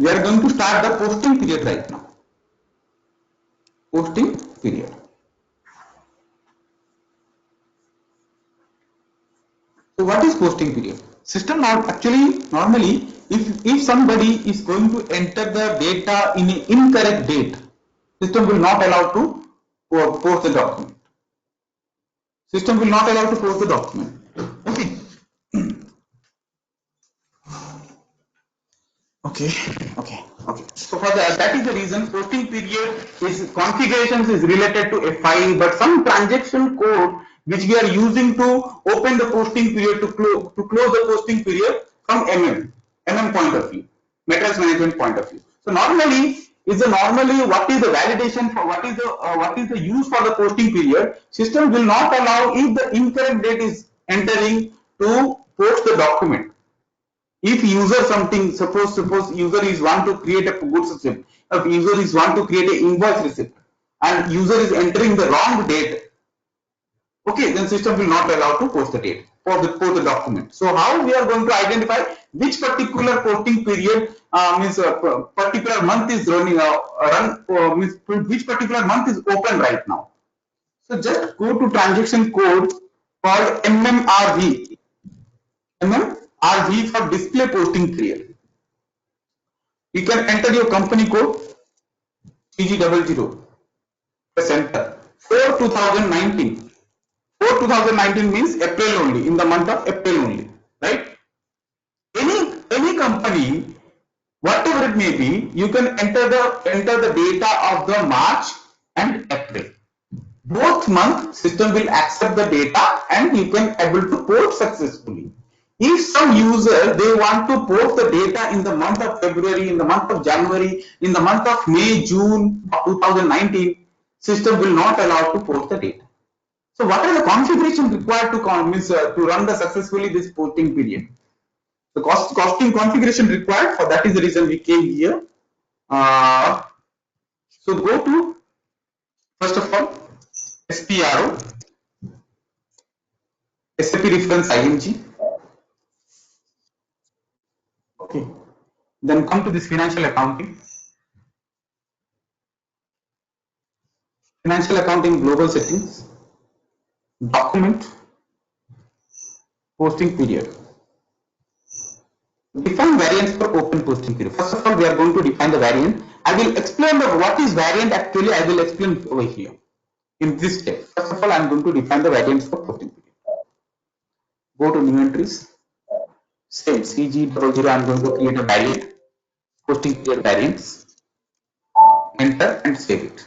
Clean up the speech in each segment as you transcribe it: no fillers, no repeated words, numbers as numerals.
we are going to start the posting period right now. Posting period. So what is posting period? System normally if somebody is going to enter the data in an incorrect date, system will not allow to post the document. System will not allow to post the document. Okay. Okay. So for that is the reason posting period is configurations is related to a file, but some transaction code which we are using to open the posting period to close the posting period from MM point of view, materials management point of view. So normally what is the validation for what is the use for the posting period? System will not allow if the incorrect date is entering to post the document. If user suppose user is want to create a goods receipt, if user is want to create an invoice receipt and user is entering the wrong date, okay, then system will not allow to post the date for the document. So how we are going to identify which particular posting period means particular month is running means which particular month is open right now. So just go to transaction code called MMRV. MMRV for display posting period. You can enter your company code CG00. Press enter. For 2019. For 2019 means April only, in the month of April only, right? Any company, whatever it may be, you can enter the data of the March and April. Both month system will accept the data and you can able to post successfully. If some user they want to post the data in the month of February, in the month of January, in the month of May, June of 2019, system will not allow to post the data. So what are the configuration required to run the successfully this posting period? The costing configuration required, for that is the reason we came here. So go to first of all SPRO, SAP reference IMG. Okay. Then come to this financial accounting. Financial accounting global settings. Document. Posting period. Define variants for open posting period. First of all, we are going to define the variant. I will explain what is variant actually. I will explain over here in this step. First of all, I am going to define the variants for posting period. Go to new entries. Same CG00. I am going to create a variant. Posting period variants. Enter and save it.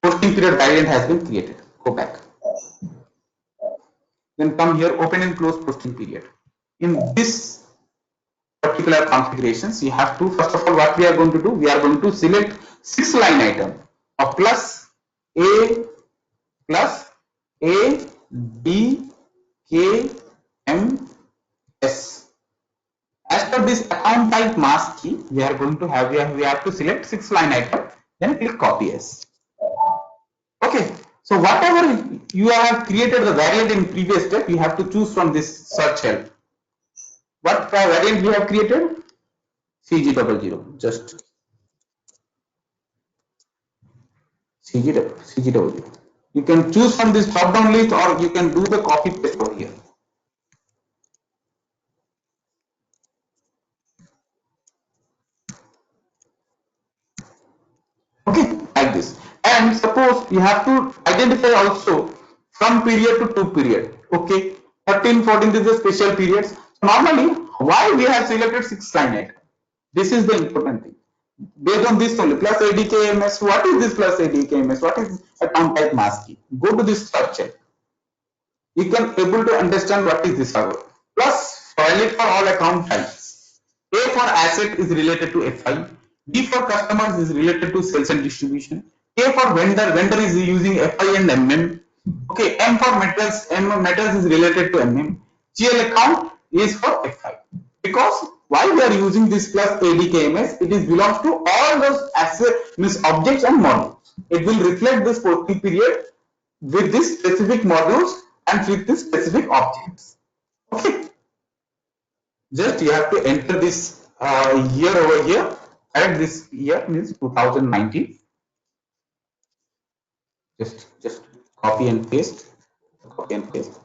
Posting period variant has been created. Go back. Then come here, open and close posting period. In this particular configurations, you have to, first of all, what we are going to do, we are going to select 6 line item of plus A, B, K, M, S. As per this account type mask key, we are going to have, we have to select 6 line item, then click copy as. Okay. So whatever you have created the variant in previous step, you have to choose from this search help. What variant we have created? CG00. Just CG00. You can choose from this drop down list or you can do the copy paste over here. Okay, like this. And suppose you have to identify also from period to 2 period. Okay, 13, 14 is the special periods. Normally, why we have selected 6 line item? This is the important thing. Based on this only, plus ADKMS, what is this plus ADKMS? What is account type mask key? Go to this structure. You can able to understand what is this about. Plus valid for all account types. A for asset is related to FI. B for customers is related to sales and distribution. A for vendor is using FI and MM. Okay, M for metals is related to MM. GL account is for FI. Because why we are using this plus ADKMS, it is belongs to all those asset means objects and modules. It will reflect this posting period with this specific modules and with this specific objects. Okay. Just you have to enter this year over here. Correct, this year means 2019. Just copy and paste. Copy and paste.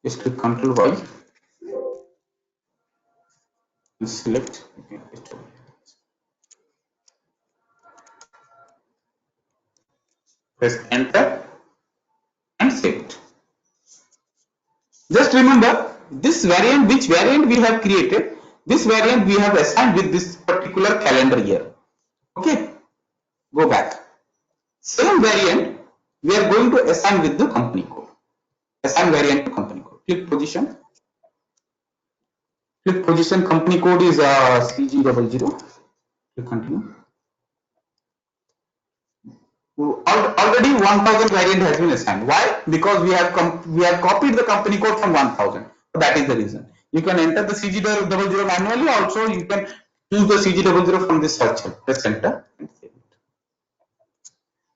Just click Ctrl Y and select. Okay, press enter and save it. Just remember this variant, which variant we have created, this variant we have assigned with this particular calendar year. Okay, go back. Same variant we are going to assign with the company code. Assign variant to company code. Click position. Click position. Company code is CG00. Click continue. Already 1000 variant has been assigned. Why? Because we have copied the company code from 1000. So that is the reason. You can enter the CG00 manually. Also, you can choose the CG00 from this search. Press enter.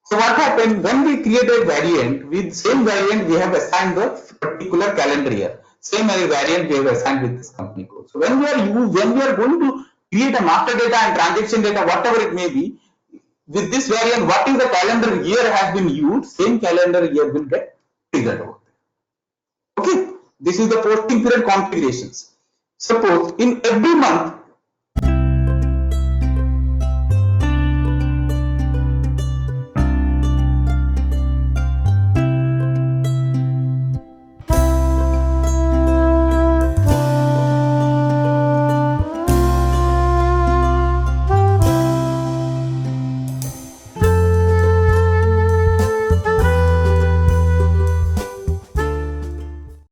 So what happened when we create a variant with same variant we have assigned the particular calendar year. Same variant we have assigned with this company code. So when we are going to create a master data and transaction data, whatever it may be, with this variant, what is the calendar year has been used, same calendar year will get triggered over there. Okay, this is the posting period configurations. Suppose in every month